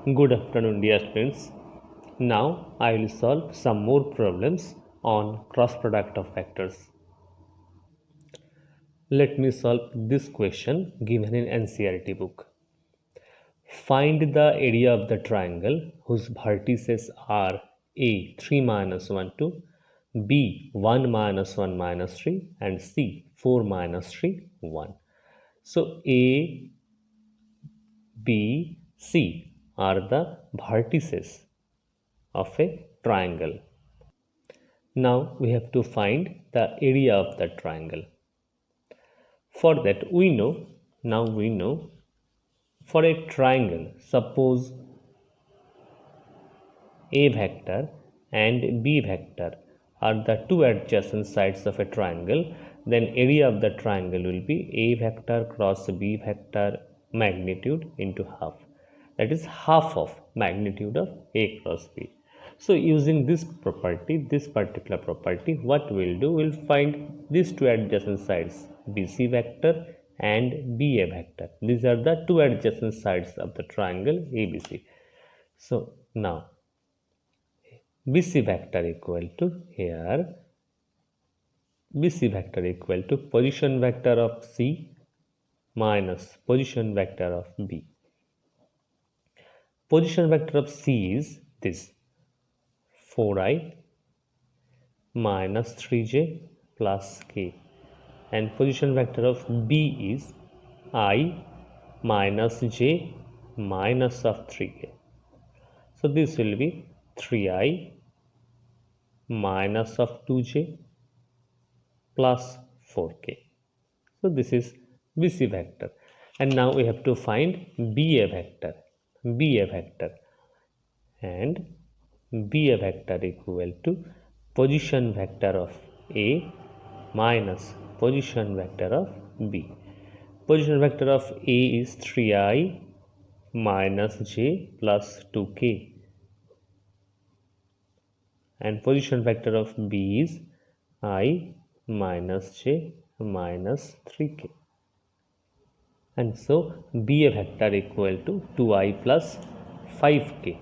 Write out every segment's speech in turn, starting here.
Good afternoon, dear students. Now I will solve some more problems on cross product of vectors. Let me solve this question given in NCERT book. Find the area of the triangle whose vertices are A 3 minus 1 2, B 1 minus 1 minus 3 and C 4 minus 3 1. So A, B, C are the vertices of a triangle. Now we have to find the area of the triangle. For that we know for a triangle, suppose A vector and B vector are the two adjacent sides of a triangle, then area of the triangle will be A vector cross B vector magnitude into half. That is half of magnitude of A cross B. So using this particular property, what we'll do, we'll find these two adjacent sides, BC vector and BA vector. These are the two adjacent sides of the triangle ABC. So now BC vector equal to here, BC vector equal to position vector of C minus position vector of B. Position vector of C is this 4i minus 3j plus k, and position vector of B is I minus j minus of 3k. So this will be 3i minus of 2j plus 4k. So this is BC vector, and now we have to find BA vector. BA vector and BA vector equal to position vector of A minus position vector of B. Position vector of A is 3i minus j plus 2k, and position vector of B is I minus j minus 3k. And so BA vector equal to 2i plus 5k.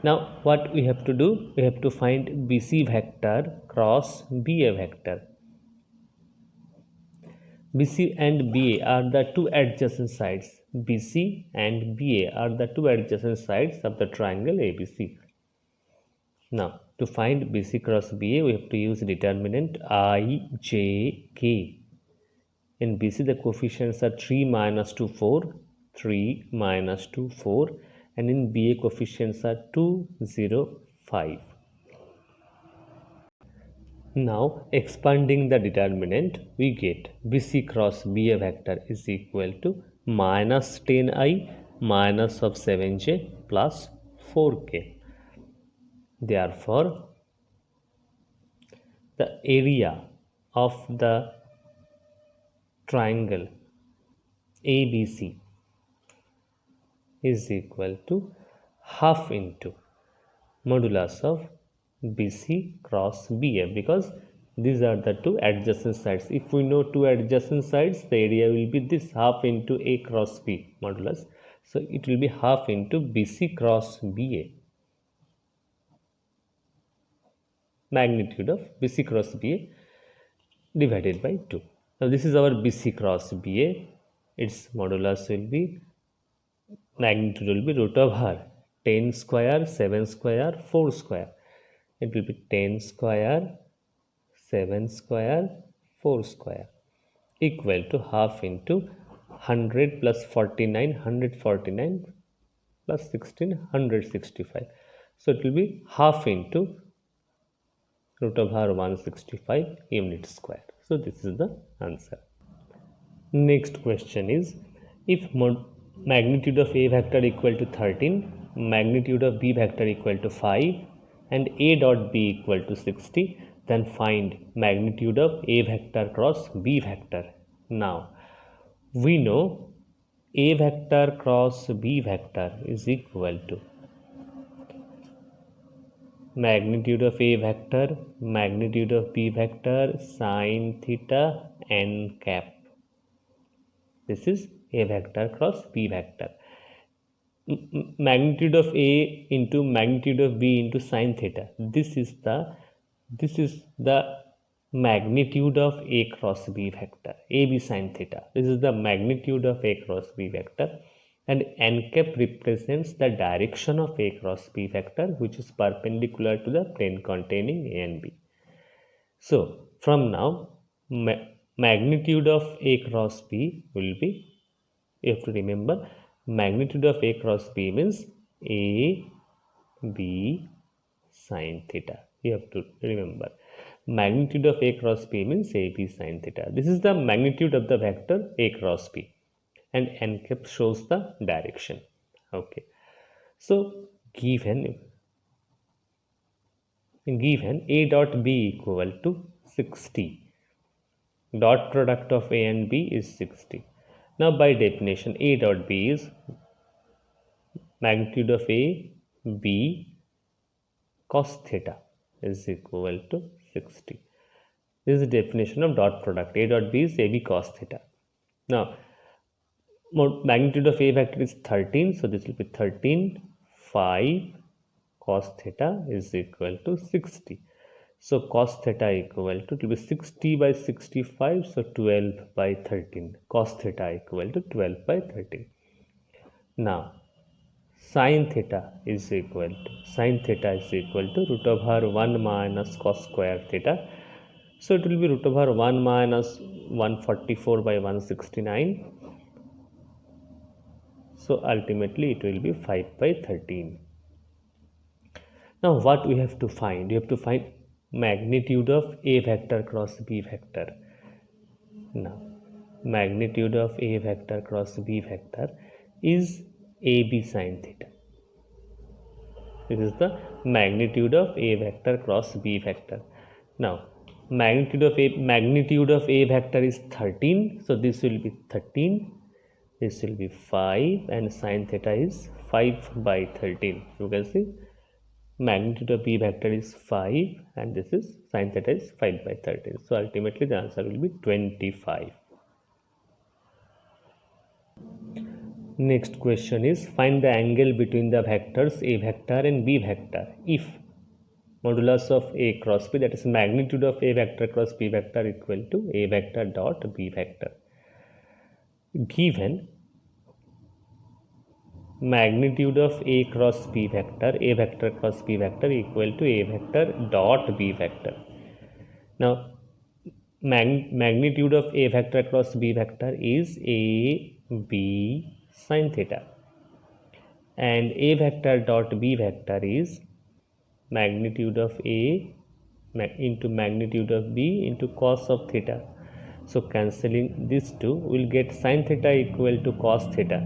Now what we have to do? We have to find BC vector cross BA vector. BC and BA are the two adjacent sides. BC and BA are the two adjacent sides of the triangle ABC. Now to find BC cross BA, we have to use determinant I, J, K. In BC, the coefficients are 3 minus 2, 4, 3 minus 2, 4, and in BA, coefficients are 2, 0, 5. Now, expanding the determinant, we get BC cross BA vector is equal to minus 10i minus of 7j plus 4k. Therefore, the area of the triangle ABC is equal to half into modulus of BC cross BA, because these are the two adjacent sides. If we know two adjacent sides, the area will be this half into A cross B modulus. So it will be half into BC cross BA, magnitude of BC cross BA divided by 2. Now this is our BC cross BA. Its modulus will be, magnitude will be root over 10 square, 7 square, 4 square. It will be 10 square, 7 square, 4 square, equal to half into 100 plus 49, 149 plus 16, 165. So it will be half into root over 165 unit square. So this is the answer. Next question is, if magnitude of A vector equal to 13, magnitude of B vector equal to 5, and A dot B equal to 60, then find magnitude of A vector cross B vector. Now we know A vector cross B vector is equal to magnitude of A vector, magnitude of B vector, sine theta n cap. This is A vector cross B vector. magnitude of A into magnitude of B into sine theta. This is the magnitude of A cross B vector, AB sine theta. This is the magnitude of A cross B vector, and n cap represents the direction of A cross B vector, which is perpendicular to the plane containing A and B. So from now, magnitude of A cross B will be, you have to remember, magnitude of A cross B means A B sine theta. You have to remember, magnitude of A cross B means A B sine theta. This is the magnitude of the vector A cross B, and n cap shows the direction. Okay, so given A dot B equal to 60, dot product of A and B is 60. Now by definition, A dot B is magnitude of A B cos theta is equal to 60. This is the definition of dot product. A dot B is AB cos theta. Now magnitude of A vector is 13, so this will be 13 5 cos theta is equal to 60. So cos theta equal to, it will be 60 by 65, so 12 by 13. Cos theta equal to 12 by 13. Now sine theta is equal to root over 1 minus cos square theta. So it will be root over 1 minus 144 by 169. So ultimately it will be 5 by 13. Now what we have to find? You have to find magnitude of A vector cross B vector. Now magnitude of A vector cross B vector is AB sine theta. This is the magnitude of A vector cross B vector. Now magnitude of A vector is 13, so this will be 13, this will be 5, and sine theta is 5 by 13. You can see magnitude of B vector is 5, and this is sine theta is 5 by 13. So ultimately the answer will be 25. Next question is, find the angle between the vectors A vector and B vector if modulus of A cross B, that is magnitude of A vector cross B vector, equal to A vector dot B vector. Given magnitude of A cross B vector, A vector cross B vector, equal to A vector dot B vector. Now magnitude of A vector cross B vector is A B sine theta, and A vector dot B vector is magnitude of A into magnitude of B into cos of theta. So cancelling these two, we will get sine theta equal to cos theta.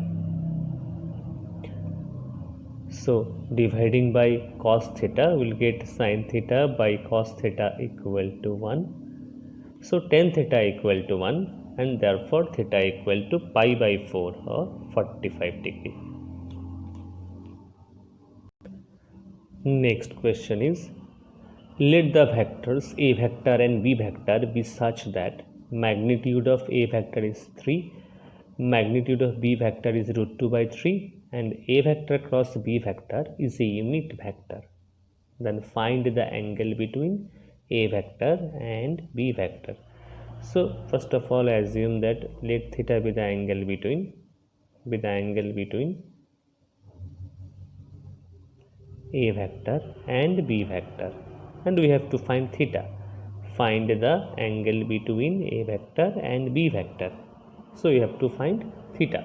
So dividing by cos theta, we will get sine theta by cos theta equal to 1. So tan theta equal to 1, and therefore theta equal to pi by 4 or 45 degree. Next question is, let the vectors A vector and B vector be such that magnitude of A vector is 3, magnitude of B vector is root 2 by 3, and A vector cross B vector is a unit vector. Then find the angle between A vector and B vector. So first of all, assume that let theta be the angle between A vector and B vector, and we have to find theta. Find the angle between A vector and B vector. So you have to find theta.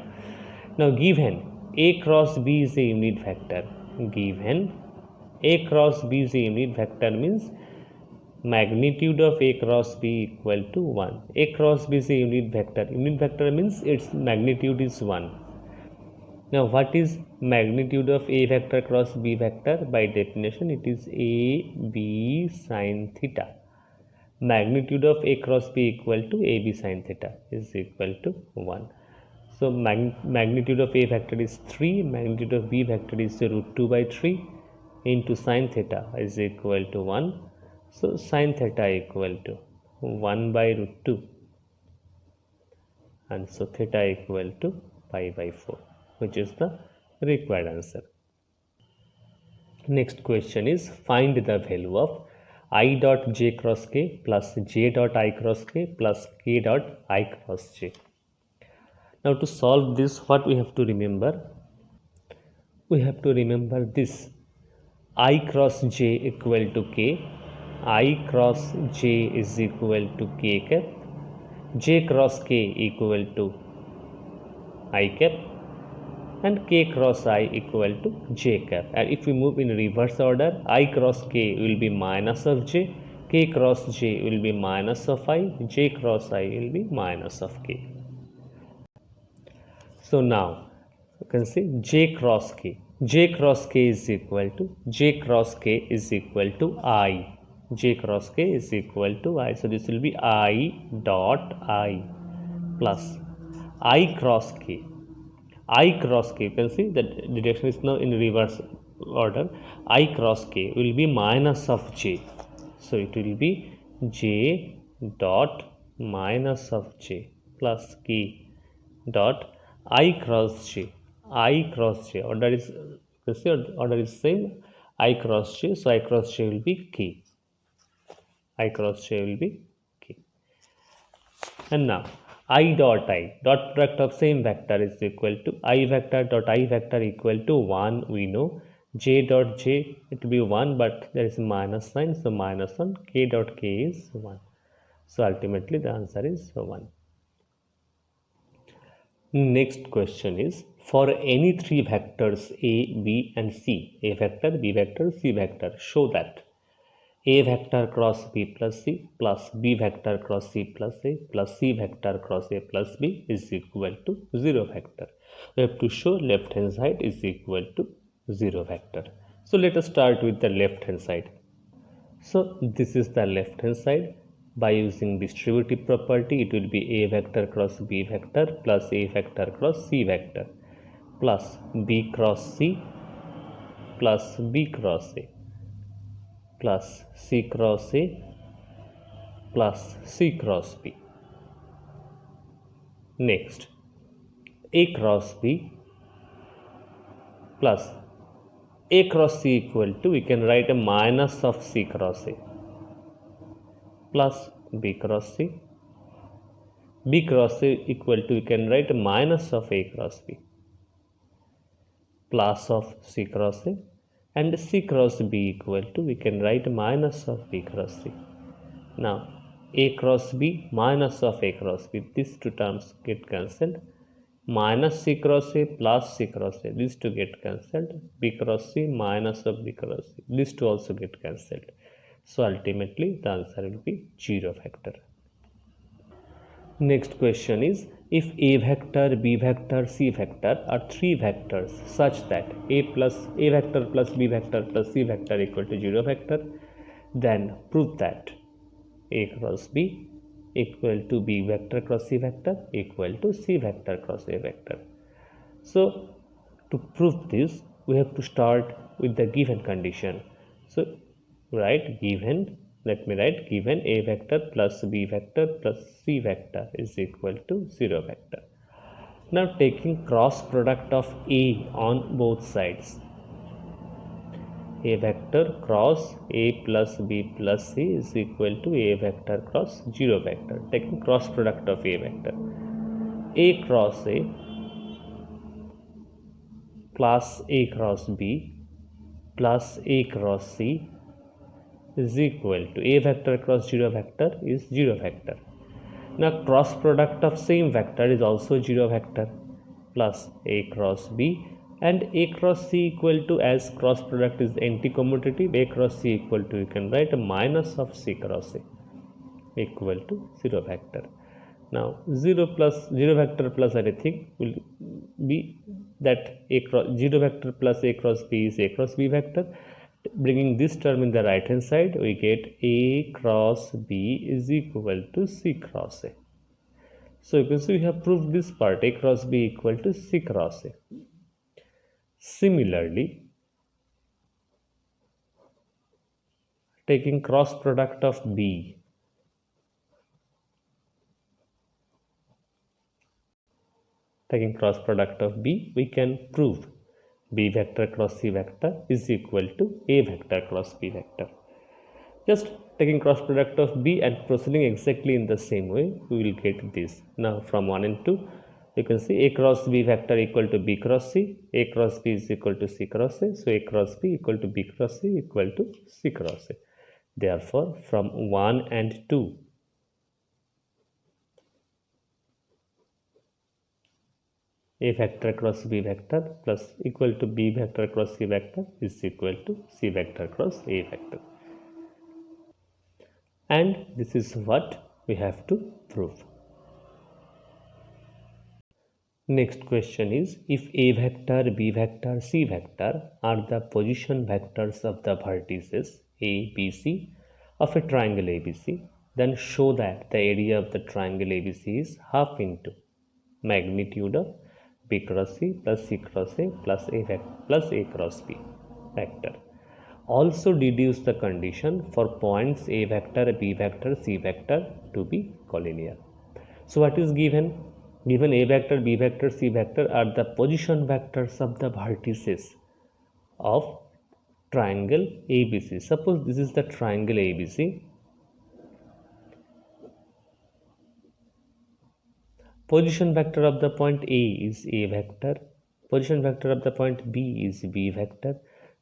Now given A cross B is a unit vector, means magnitude of A cross B equal to 1. A cross B is a unit vector. Unit vector means its magnitude is 1. Now what is magnitude of A vector cross B vector? By definition, it is A B sine theta. Magnitude of A cross B equal to A B sine theta is equal to 1. So magnitude of A vector is 3, magnitude of B vector is root 2 by 3 into sine theta is equal to 1. So sine theta equal to 1 by root 2, and so theta equal to pi by 4, which is the required answer. Next question is find the value of I dot j cross k plus j dot I cross k plus k dot I cross j. Now to solve this, what we have to remember? We have to remember this: I cross j equal to k, I cross j is equal to k cap, j cross k equal to I cap, and k cross I equal to j cap. And if we move in reverse order, I cross k will be minus of j, k cross j will be minus of I, j cross I will be minus of k. So now you can see j cross k. J cross k is equal to I. J cross k is equal to I. So this will be I dot I plus I cross k. I cross k, you can see that the direction is now in reverse order. I cross k will be minus of j. So it will be j dot minus of j plus k dot I cross j. I cross j. Order is, you can see order is same. I cross j. So I cross j will be k. I cross j will be k. And now I dot dot product of same vector is equal to I vector dot I vector equal to 1. We know j dot j, it will be 1, but there is a minus sign, so minus 1. K dot k is 1. So ultimately the answer is 1. Next question is, for any three vectors A, B and C, A vector, B vector, C vector, show that A vector cross B plus C plus B vector cross C plus A plus C vector cross A plus B is equal to 0 vector. We have to show left hand side is equal to 0 vector. So let us start with the left hand side. So this is the left hand side. By using distributive property, it will be A vector cross B vector plus A vector cross C vector plus B cross C plus B cross A plus C cross A plus C cross B. Next, A cross B plus A cross C equal to, we can write a minus of C cross A plus B cross C. B cross A equal to, we can write a minus of A cross B plus of C cross A, and C cross B equal to, we can write minus of B cross C. Now A cross B minus of A cross B, these two terms get cancelled. Minus C cross A plus C cross A, these two get cancelled. B cross C minus of B cross C, these two also get cancelled. So ultimately the answer will be 0 vector. Next question is, if A vector, B vector, C vector are three vectors such that A vector plus B vector plus C vector equal to 0 vector, then prove that A cross B equal to B vector cross C vector equal to C vector cross A vector. So to prove this, we have to start with the given condition. So write given, let me write given A vector plus B vector plus C vector is equal to 0 vector. Now taking cross product of A on both sides, A vector cross A plus B plus C is equal to A vector cross 0 vector. Taking cross product of A vector, A cross A plus A cross B plus A cross C is equal to A vector cross 0 vector is 0 vector. Now cross product of same vector is also 0 vector plus A cross B, and A cross C equal to, as cross product is anti-commutative, A cross C equal to, you can write a minus of C cross A equal to 0 vector. Now 0 vector plus anything will be that A cross 0 vector plus A cross B is A cross B vector. Bringing this term in the right hand side, we get A cross B is equal to C cross A. So you can see we have proved this part, A cross B equal to C cross A. Similarly, taking cross product of B, we can prove B vector cross C vector is equal to A vector cross B vector. Just taking cross product of B and proceeding exactly in the same way, we will get this. Now from 1 and 2, you can see A cross B vector equal to B cross C, A cross B is equal to C cross A, so A cross B equal to B cross C equal to C cross A. Therefore, from 1 and 2, A vector cross B vector plus equal to B vector cross C vector is equal to C vector cross A vector. And this is what we have to prove. Next question is, if A vector, B vector, C vector are the position vectors of the vertices A, B, C of a triangle ABC, then show that the area of the triangle ABC is half into magnitude of B cross C plus C cross A plus A cross B vector. Also deduce the condition for points A vector, B vector, C vector to be collinear. So what is given? Given A vector, B vector, C vector are the position vectors of the vertices of triangle ABC. Suppose this is the triangle ABC. Position vector of the point A is A vector. Position vector of the point B is B vector.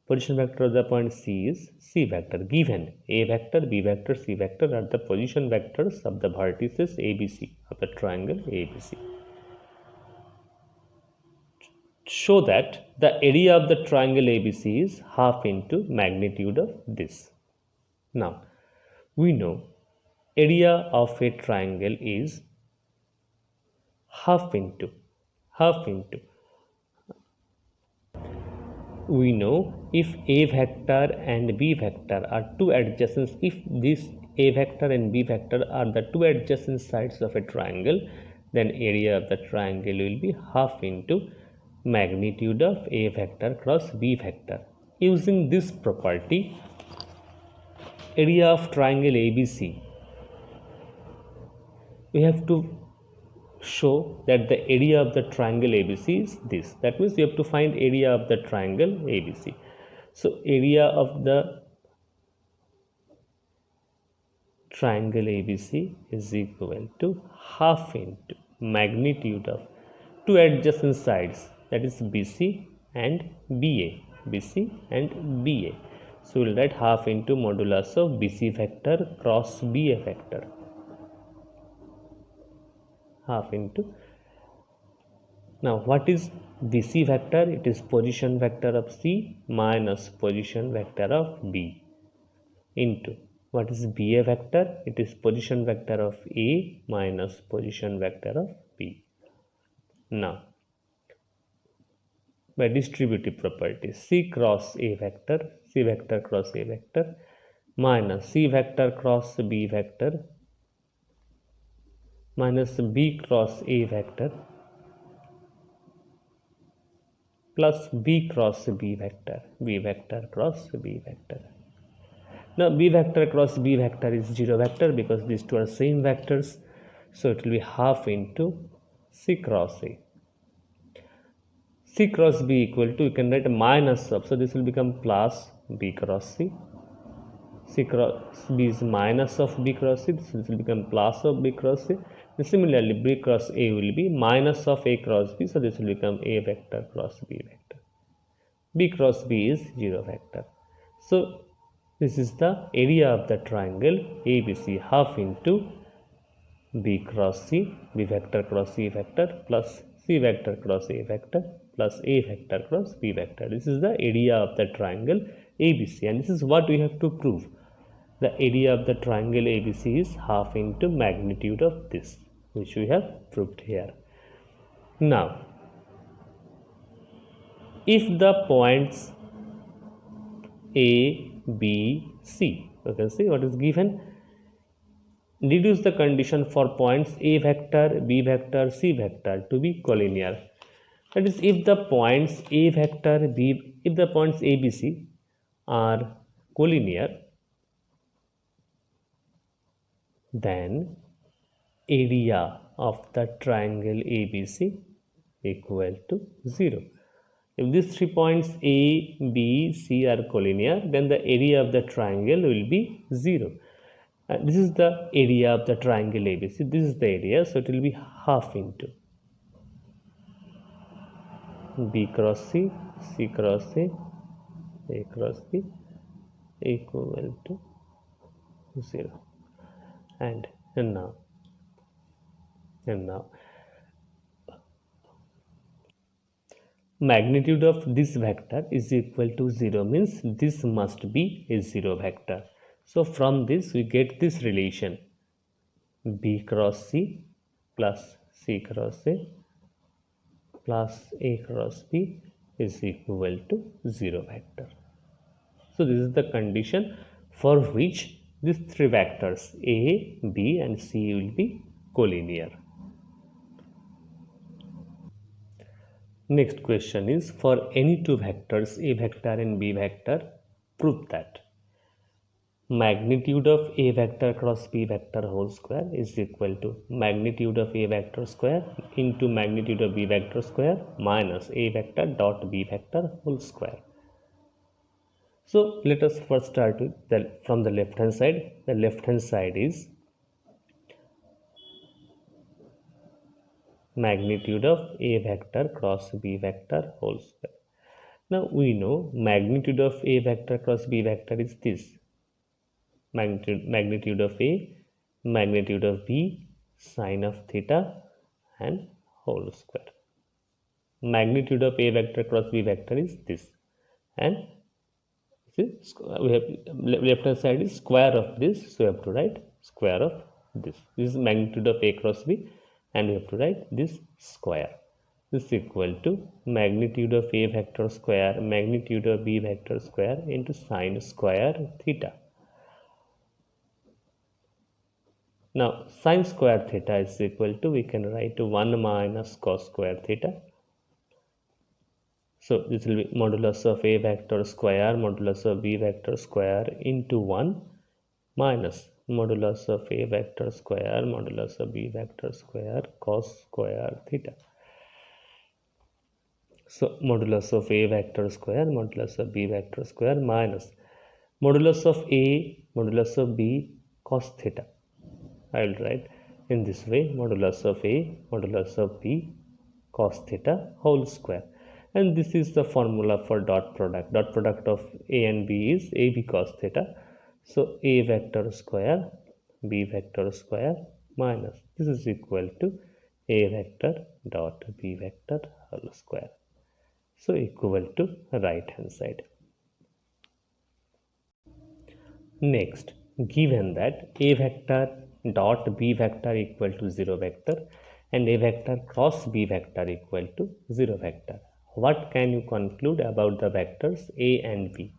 Position vector of the point C is C vector. Given A vector, B vector, C vector are the position vectors of the vertices ABC of the triangle ABC. Show that the area of the triangle ABC is half into magnitude of this. Now, we know area of a triangle is half into. We know if A vector and B vector are two adjacent, if this A vector and B vector are the two adjacent sides of a triangle, then area of the triangle will be half into magnitude of A vector cross B vector. Using this property, area of triangle ABC, we have to show that the area of the triangle ABC is this. That means we have to find area of the triangle ABC. So area of the triangle ABC is equal to half into magnitude of two adjacent sides, that is BC and BA. So we'll write half into modulus of BC vector cross BA vector. Half into. Now what is BC vector? It is position vector of C minus position vector of B into what is BA vector? It is position vector of A minus position vector of B. Now by distributive property, C cross A vector, C vector cross A vector minus C vector cross B vector minus B cross A vector plus B cross B vector, B vector cross B vector. Now B vector cross B vector is 0 vector because these two are same vectors, so it will be half into C cross A. C cross B equal to, you can write a minus of, so this will become plus B cross C. C cross B is minus of B cross C, this will become plus of B cross C. And similarly, B cross A will be minus of A cross B, so this will become A vector cross B vector. B cross B is 0 vector. So this is the area of the triangle ABC, half into B cross C, B vector cross C vector plus C vector cross A vector plus A vector cross B vector. This is the area of the triangle ABC, and this is what we have to prove. The area of the triangle ABC is half into magnitude of this, which we have proved here. Now, if the points A, B, C, you can see what is given. Deduce the condition for points A vector, B vector, C vector to be collinear. That is, if the points A vector, B, if the points A, B, C are collinear, then area of the triangle ABC equal to 0. If these 3 points A, B, C are collinear, then the area of the triangle will be 0. This is the area of the triangle ABC. This is the area, so it will be half into B cross C, C cross A, A cross B equal to 0. And now magnitude of this vector is equal to 0, means this must be a 0 vector. So from this we get this relation, B cross C plus C cross A plus A cross B is equal to 0 vector. So this is the condition for which these 3 vectors A, B and C will be collinear. Next question is, for any 2 vectors A vector and B vector, prove that magnitude of A vector cross B vector whole square is equal to magnitude of A vector square into magnitude of B vector square minus A vector dot B vector whole square. So let us first start with from the left hand side. The left hand side is magnitude of A vector cross B vector whole square. Now we know magnitude of A vector cross B vector is this, magnitude of A, magnitude of B, sine of theta and whole square. Magnitude of A vector cross B vector is this, and we have left hand side is square of this, so we have to write square of this. This is magnitude of A cross B, and we have to write this square. This is equal to magnitude of A vector square, magnitude of B vector square into sine square theta. Now sine square theta is equal to, we can write 1 minus cos square theta. So this will be modulus of A vector square modulus of B vector square into 1 minus modulus of A vector square modulus of B vector square cos square theta. So modulus of A vector square modulus of B vector square minus modulus of A modulus of B cos theta. I will write in this way, modulus of A modulus of B cos theta whole square. And this is the formula for dot product. Dot product of A and B is AB cos theta. So A vector square B vector square minus this is equal to A vector dot B vector whole square. So equal to right hand side. Next, given that A vector dot B vector equal to 0 vector and A vector cross B vector equal to 0 vector, what can you conclude about the vectors A and B?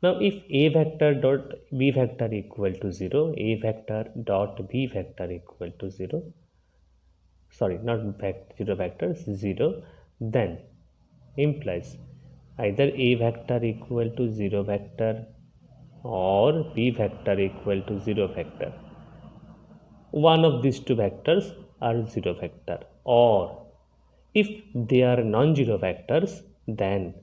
Now if A vector dot B vector equal to 0, A vector dot B vector equal to 0, sorry, not 0 vectors, 0, then implies either A vector equal to 0 vector or B vector equal to 0 vector. One of these 2 vectors are 0 vector, or if they are non-zero vectors, then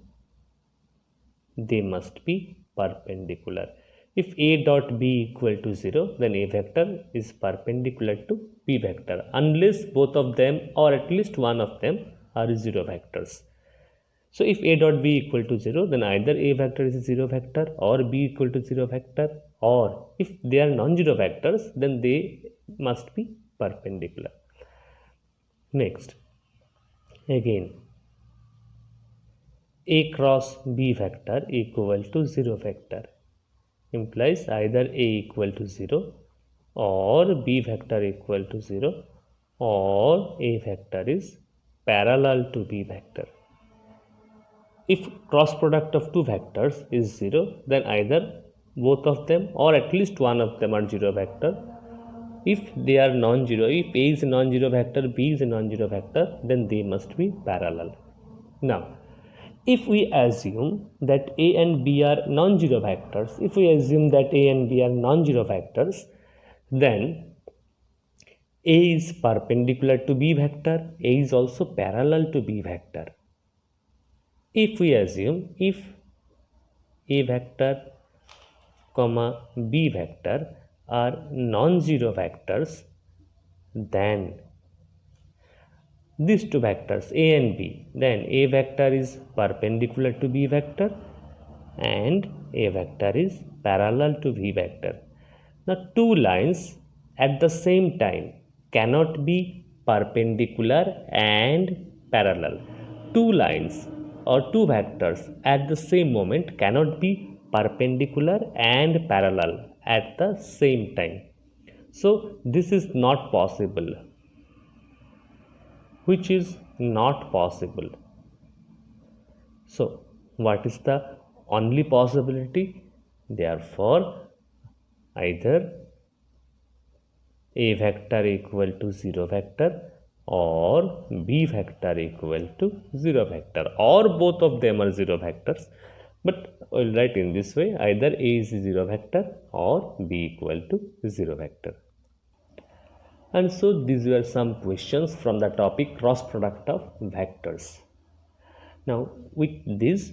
they must be perpendicular. If A dot B equal to 0, then A vector is perpendicular to B vector, unless both of them or at least one of them are 0 vectors. So if A dot B equal to 0, then either A vector is a 0 vector or B equal to 0 vector, or if they are non-zero vectors, then they must be perpendicular. Next, again, A cross B vector equal to 0 vector implies either A equal to 0 or B vector equal to 0, or A vector is parallel to B vector. If cross product of 2 vectors is 0, then either both of them or at least one of them are 0 vector. If they are non-zero, if A is a non-zero vector, B is a non-zero vector, then they must be parallel. Now, if we assume that A and B are non-zero vectors, then A is perpendicular to B vector, A is also parallel to B vector. if we assume if a vector comma b vector are non-zero vectors, then these two vectors a and b, then a vector is perpendicular to b vector and a vector is parallel to b vector. Now two lines at the same time cannot be perpendicular and parallel. Two lines or two vectors at the same moment cannot be perpendicular and parallel at the same time. So this is not possible, which is not possible. So what is the only possibility? Therefore either a vector equal to 0 vector or b vector equal to 0 vector, or both of them are 0 vectors, but we'll write in this way: either a is 0 vector or b equal to 0 vector. And so these were some questions from the topic cross product of vectors. Now with this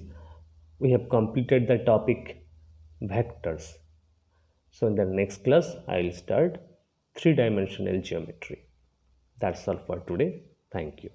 we have completed the topic vectors. So in the next class I will start three-dimensional geometry. That's all for today. Thank you.